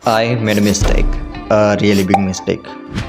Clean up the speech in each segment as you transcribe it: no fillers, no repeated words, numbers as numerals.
I made mistake, really big mistake.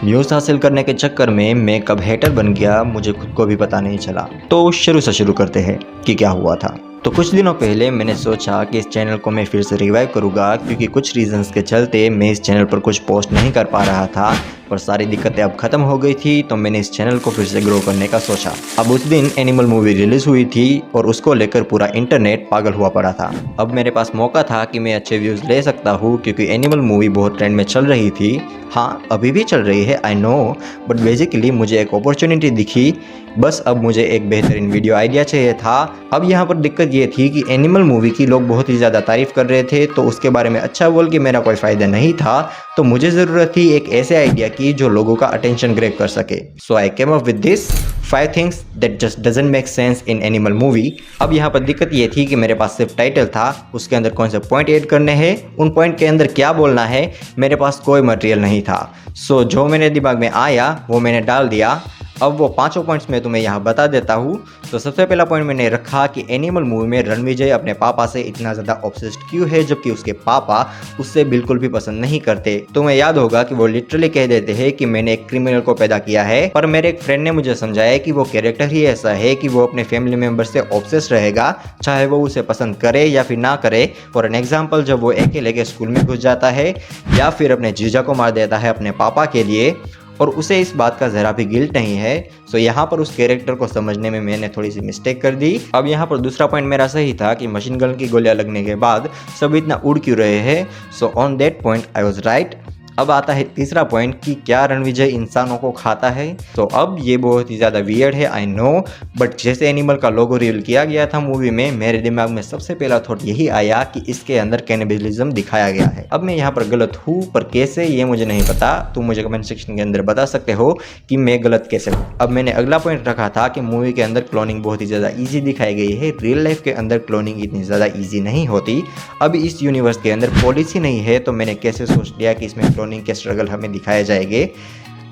News हासिल करने के चक्कर में मैं कब हेटर बन गया मुझे खुद को भी पता नहीं चला। तो शुरू से शुरू करते हैं कि क्या हुआ था। तो कुछ दिनों पहले मैंने सोचा कि इस चैनल को मैं फिर से रिवाइव करूँगा, क्योंकि कुछ रीजंस के चलते मैं इस चैनल पर कुछ पोस्ट नहीं कर पा रहा था, पर सारी दिक्कतें अब ख़त्म हो गई थी। तो मैंने इस चैनल को फिर से ग्रो करने का सोचा। अब उस दिन एनिमल मूवी रिलीज़ हुई थी और उसको लेकर पूरा इंटरनेट पागल हुआ पड़ा था। अब मेरे पास मौका था कि मैं अच्छे व्यूज़ ले सकता हूँ, क्योंकि एनिमल मूवी बहुत ट्रेंड में चल रही थी। हाँ, अभी भी चल रही है, आई नो, बट बेसिकली मुझे एक अपॉर्चुनिटी दिखी। बस अब मुझे एक बेहतरीन वीडियो आइडिया चाहिए था। अब यहाँ पर दिक्कत ये थी कि एनिमल मूवी की लोग बहुत ही ज़्यादा तारीफ़ कर रहे थे, तो उसके बारे में अच्छा बोल के मेरा कोई फ़ायदा नहीं था। तो मुझे ज़रूरत थी एक ऐसे आइडिया की जो लोगों का अटेंशन ग्रैब कर सके। So I came up with this 5 things that just doesn't make sense in Animal movie. अब यहाँ पर दिक्कत ये थी कि मेरे पास सिर्फ टाइटल था, उसके अंदर कौन से पॉइंट ऐड करने हैं, उन पॉइंट के अंदर क्या बोलना है, मेरे पास कोई मटेरियल नहीं था। सो जो मेरे दिमाग में आया वो मैंने डाल दिया। अब वो पांचों पॉइंट्स मैं तुम्हें यहाँ बता देता हूँ। तो सबसे पहला पॉइंट मैंने रखा कि एनिमल मूवी में रणविजय अपने पापा से इतना ज़्यादा ऑब्सेस्ड क्यों है, जबकि उसके पापा उससे बिल्कुल भी पसंद नहीं करते। तुम्हें याद होगा कि वो लिटरली कह देते हैं कि मैंने एक क्रिमिनल को पैदा किया है, पर मेरे एक फ्रेंड ने मुझे समझाया कि वो कैरेक्टर ही ऐसा है कि वो अपने फैमिली मेम्बर से ऑब्सेस्ड रहेगा, चाहे वो उसे पसंद करे या फिर ना करे। फॉर एन एग्जाम्पल, जब वो अकेले के स्कूल में घुस जाता है या फिर अपने जीजा को मार देता है अपने पापा के लिए, और उसे इस बात का ज़रा भी गिल्ट नहीं है। सो यहाँ पर उस कैरेक्टर को समझने में मैंने थोड़ी सी मिस्टेक कर दी। अब यहाँ पर दूसरा पॉइंट मेरा सही था कि मशीन गन की गोलियां लगने के बाद सब इतना उड़ क्यों रहे हैं। So on that point I was right. अब आता है तीसरा पॉइंट कि क्या रणविजय इंसानों को खाता है। तो अब ये बहुत ही ज़्यादा वियर्ड है, आई नो, बट जैसे एनिमल का लोगो रिवील किया गया था मूवी में, मेरे दिमाग में सबसे पहला थॉट यही आया कि इसके अंदर कैनिबलिज्म दिखाया गया है। अब मैं यहाँ पर गलत हूँ, पर कैसे ये मुझे नहीं पता। तुम मुझे कमेंट सेक्शन के अंदर बता सकते हो कि मैं गलत कैसे हूँ। अब मैंने अगला पॉइंट रखा था कि मूवी के अंदर क्लोनिंग बहुत ही ज़्यादा ईजी दिखाई गई है। रियल लाइफ के अंदर क्लोनिंग इतनी ज़्यादा ईजी नहीं होती। अब इस यूनिवर्स के अंदर पॉलिसी नहीं है, तो मैंने कैसे सोच लिया कि इसमें क्लोनिंग के स्ट्रगल हमें दिखाए जाएंगे।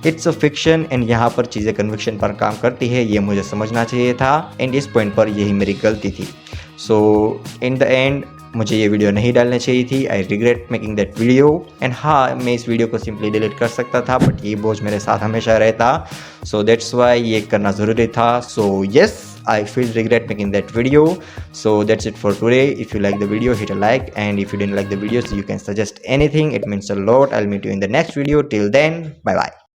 इट्स अ फिक्शन एंड यहाँ पर चीज़ें कन्विक्शन पर काम करती है, ये मुझे समझना चाहिए था, एंड इस पॉइंट पर यही मेरी गलती थी। सो इन द एंड मुझे ये वीडियो नहीं डालनी चाहिए थी। I regret making that video. And हाँ, मैं इस वीडियो को सिंपली डिलीट कर सकता था, बट ये बोझ मेरे साथ हमेशा रहता। सो दैट्स वाई ये करना ज़रूरी था। So yes, I feel regret making that video. So that's it for today. If you like the video, hit a like, and if you didn't like the video, so you can suggest anything. It means a lot. I'll meet you in the next video. Till then, bye bye.